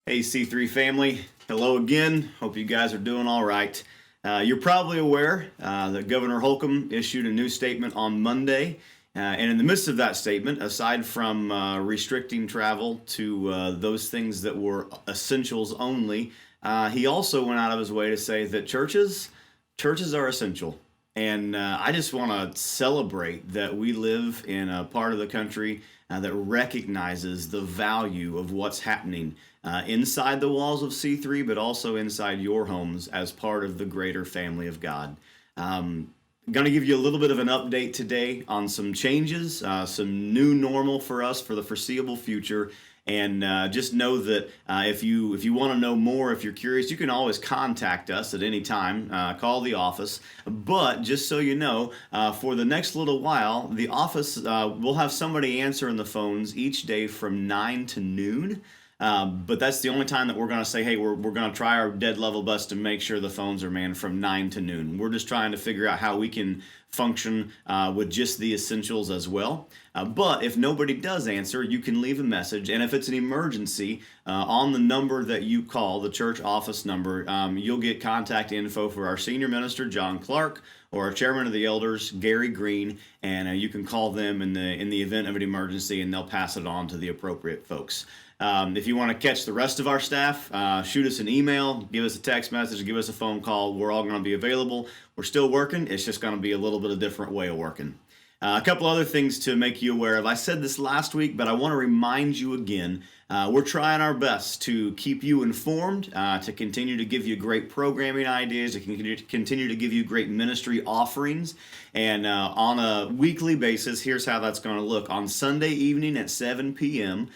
Hey C3 family, hello again. Hope you guys are doing all right. You're probably aware that Governor Holcomb issued a new statement on Monday. And in the midst of that statement, aside from restricting travel to those things that were essentials only, he also went out of his way to say that churches are essential. And I just want to celebrate that we live in a part of the country that recognizes the value of what's happening inside the walls of C3, but also inside your homes as part of the greater family of God. Going to give you a little bit of an update today on some changes, some new normal for us for the foreseeable future. And just know that if you want to know more, if you're curious, you can always contact us at any time. Call the office. But just so you know, for the next little while, the office will have somebody answering the phones each day from 9 to noon. But that's the only time that we're going to say, hey, we're going to try our dead level best to make sure the phones are manned from 9 to noon. We're just trying to figure out how we can function with just the essentials as well. But if nobody does answer, you can leave a message. And if it's an emergency, on the number that you call, the church office number, you'll get contact info for our senior minister, John Clark, or our chairman of the elders, Gary Green, and you can call them in the event of an emergency, and they'll pass it on to the appropriate folks. If you want to catch the rest of our staff, shoot us an email, give us a text message, give us a phone call. We're all going to be available. We're still working. It's just going to be a little bit of a different way of working. A couple other things to make you aware of. I said this last week, but I want to remind you again. We're trying our best to keep you informed, to continue to give you great programming ideas, to continue to give you great ministry offerings. And on a weekly basis, here's how that's going to look. On Sunday evening at 7 p.m.,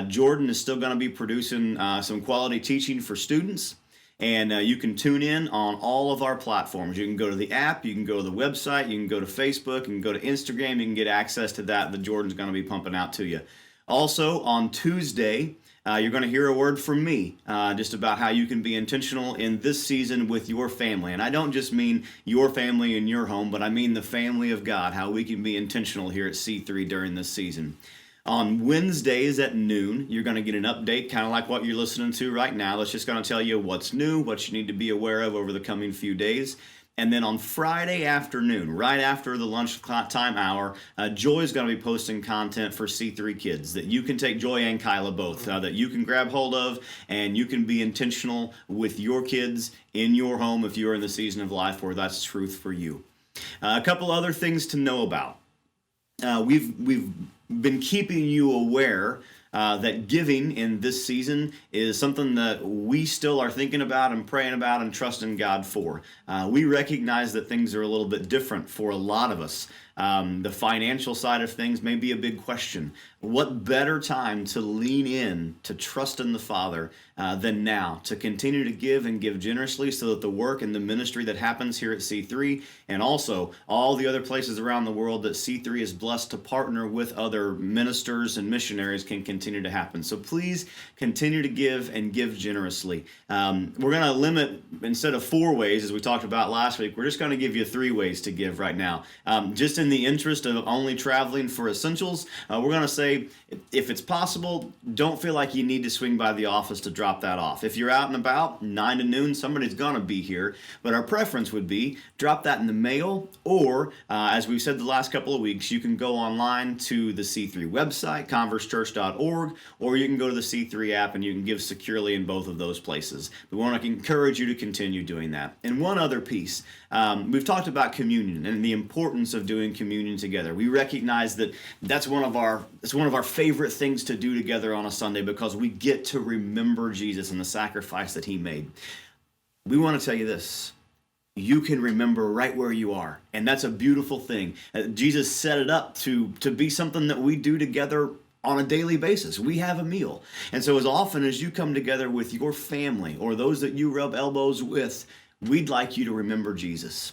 Jordan is still going to be producing some quality teaching for students. And you can tune in on all of our platforms. You can go to the app, you can go to the website, you can go to Facebook, you can go to Instagram, you can get access to that Jordan's going to be pumping out to you. Also, on Tuesday, you're going to hear a word from me just about how you can be intentional in this season with your family. And I don't just mean your family in your home, but I mean the family of God, how we can be intentional here at C3 during this season. On Wednesdays at noon, you're going to get an update, kind of like what you're listening to right now. That's just going to tell you what's new, what you need to be aware of over the coming few days. And then on Friday afternoon, right after the lunchtime hour, Joy is going to be posting content for C3 Kids that you can take, Joy and Kyla both, that you can grab hold of, and you can be intentional with your kids in your home if you're in the season of life where that's truth for you. A couple other things to know about. We've been keeping you aware that giving in this season is something that we still are thinking about and praying about and trusting God for. We recognize that things are a little bit different for a lot of us. The financial side of things may be a big question. What better time to lean in, to trust in the Father than now, to continue to give and give generously so that the work and the ministry that happens here at C3 and also all the other places around the world that C3 is blessed to partner with other ministers and missionaries can continue to happen. So please continue to give and give generously. We're going to limit, instead of 4 ways, as we talked about last week, we're just going to give you 3 ways to give right now. Just in the interest of only traveling for essentials, we're going to say, if it's possible, don't feel like you need to swing by the office to drop that off. If you're out and about, 9 to noon, somebody's going to be here. But our preference would be drop that in the mail, or as we've said the last couple of weeks, you can go online to the C3 website, conversechurch.org, or you can go to the C3 app and you can give securely in both of those places. We want to encourage you to continue doing that. And one other piece, we've talked about communion and the importance of doing communion together. We recognize that that's one of our favorite things to do together on a Sunday because we get to remember Jesus and the sacrifice that he made. We want to tell you this. You can remember right where you are, and that's a beautiful thing. Jesus set it up to be something that we do together on a daily basis. We have a meal. And so as often as you come together with your family or those that you rub elbows with, we'd like you to remember Jesus.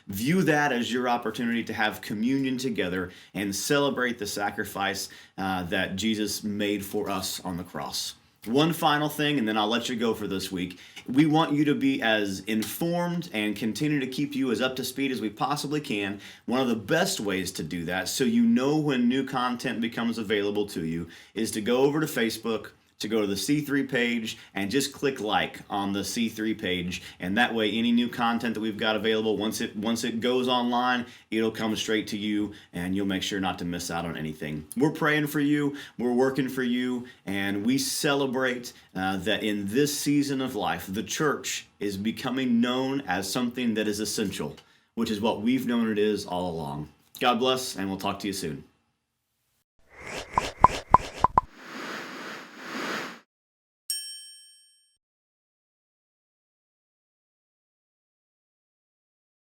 View that as your opportunity to have communion together and celebrate the sacrifice that Jesus made for us on the cross. One final thing, and then I'll let you go for this week. We want you to be as informed and continue to keep you as up to speed as we possibly can. One of the best ways to do that, so you know when new content becomes available to you, is to go over to Facebook, to go to the C3 page and just click like on the C3 page. And that way, any new content that we've got available, once it goes online, it'll come straight to you and you'll make sure not to miss out on anything. We're praying for you. We're working for you. And we celebrate that in this season of life, the church is becoming known as something that is essential, which is what we've known it is all along. God bless, and we'll talk to you soon.